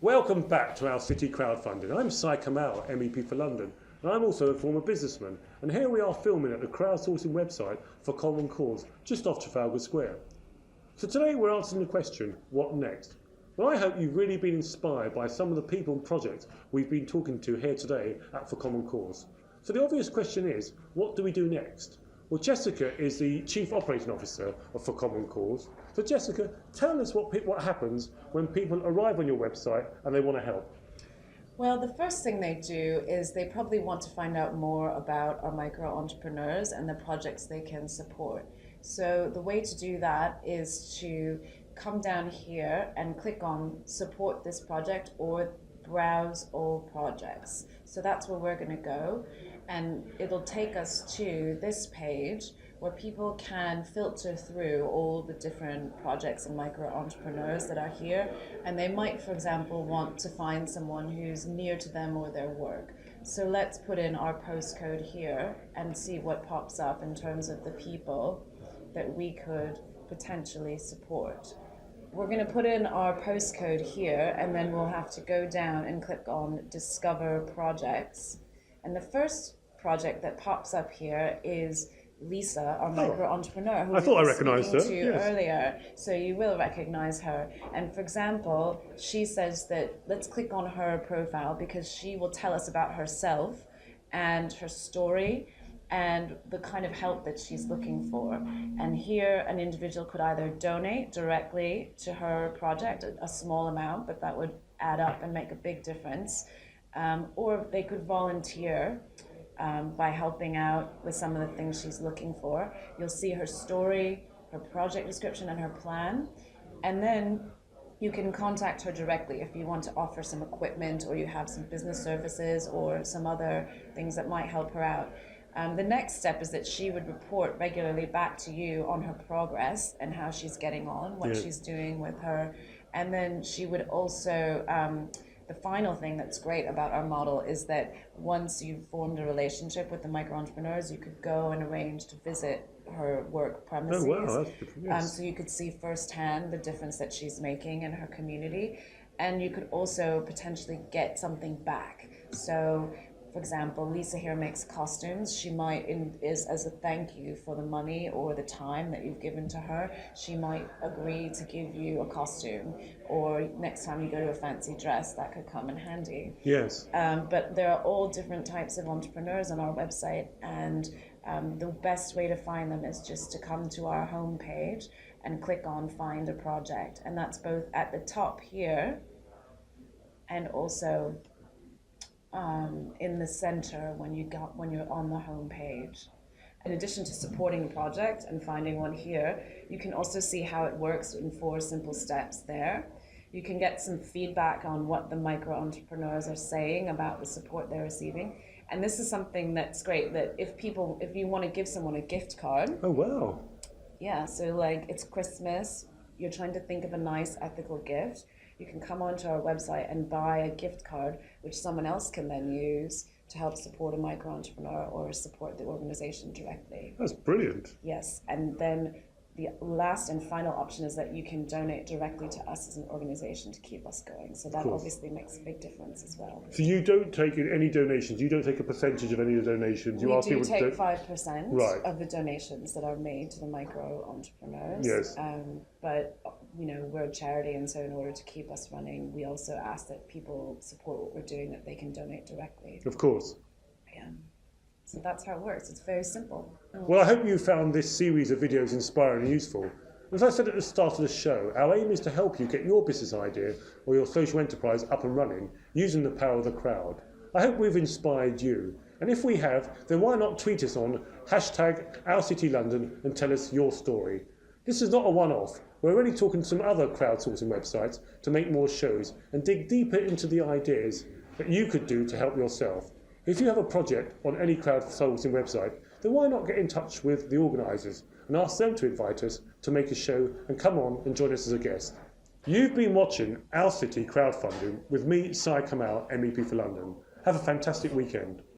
Welcome back to our city crowdfunding. I'm Syed Kamall, MEP for London, and I'm also a former businessman. And here we are filming at the crowdsourcing website for Common Cause, just off Trafalgar Square. So today we're answering the question, what next? Well, I hope you've really been inspired by some of the people and projects we've been talking to here today at For Common Cause. So the obvious question is, what do we do next? Well, Jessica is the Chief Operating Officer of For Common Cause. So Jessica, tell us what happens when people arrive on your website and they want to help. Well, the first thing they do is they probably want to find out more about our micro entrepreneurs and the projects they can support. So the way to do that is to come down here and click on support this project or browse all projects. So that's where we're going to go, and it'll take us to this page where people can filter through all the different projects and micro entrepreneurs that are here, and they might, for example, want to find someone who's near to them or their work. So let's put in our postcode here and see what pops up in terms of the people that we could potentially support. We're going to put in our postcode here, and then we'll have to go down and click on Discover Projects. And the first project that pops up here is Lisa, our micro entrepreneur, who I thought I recognised her earlier. So you will recognise her. And for example, she says that let's click on her profile because she will tell us about herself and her story and the kind of help that she's looking for. And here an individual could either donate directly to her project, a small amount, but that would add up and make a big difference, or they could volunteer by helping out with some of the things she's looking for. You'll see her story, her project description, and her plan, and then you can contact her directly if you want to offer some equipment or you have some business services or some other things that might help her out. The next step is that she would report regularly back to you on her progress and how she's getting on, what she's doing with her. And then she would also, the final thing that's great about our model is that once you've formed a relationship with the micro entrepreneurs, you could go and arrange to visit her work premises. Oh, wow, that's good. Yes. So you could see firsthand the difference that she's making in her community. And you could also potentially get something back. So, for example, Lisa here makes costumes. She might, as a thank you for the money or the time that you've given to her, she might agree to give you a costume. Or next time you go to a fancy dress, that could come in handy. Yes. But there are all different types of entrepreneurs on our website, and the best way to find them is just to come to our homepage and click on Find a Project. And that's both at the top here and also in the center when you're on the home page. In addition to supporting the project and finding one here, you can also see how it works in 4 simple steps there. You can get some feedback on what the micro entrepreneurs are saying about the support they're receiving. And this is something that's great, that if you want to give someone a gift card. Oh, wow. Yeah, so like it's Christmas, you're trying to think of a nice ethical gift. You can come onto our website and buy a gift card, which someone else can then use to help support a micro entrepreneur or support the organization directly. That's brilliant. Yes, and then the last and final option is that you can donate directly to us as an organization to keep us going. So that obviously makes a big difference as well. So you don't take any donations? You don't take a percentage of any of the donations? We do take 5% of the donations that are made to the micro entrepreneurs. Yes. But we're a charity, and so in order to keep us running, we also ask that people support what we're doing, that they can donate directly. Of course. Yeah. So that's how it works. It's very simple. Well, I hope you found this series of videos inspiring and useful. As I said at the start of the show, our aim is to help you get your business idea or your social enterprise up and running using the power of the crowd. I hope we've inspired you. And if we have, then why not tweet us on #OurCityLondon and tell us your story. This is not a one-off. We're already talking to some other crowdsourcing websites to make more shows and dig deeper into the ideas that you could do to help yourself. If you have a project on any crowdsourcing website, then why not get in touch with the organisers and ask them to invite us to make a show and come on and join us as a guest. You've been watching Our City Crowdfunding with me, Syed Kamall, MEP for London. Have a fantastic weekend.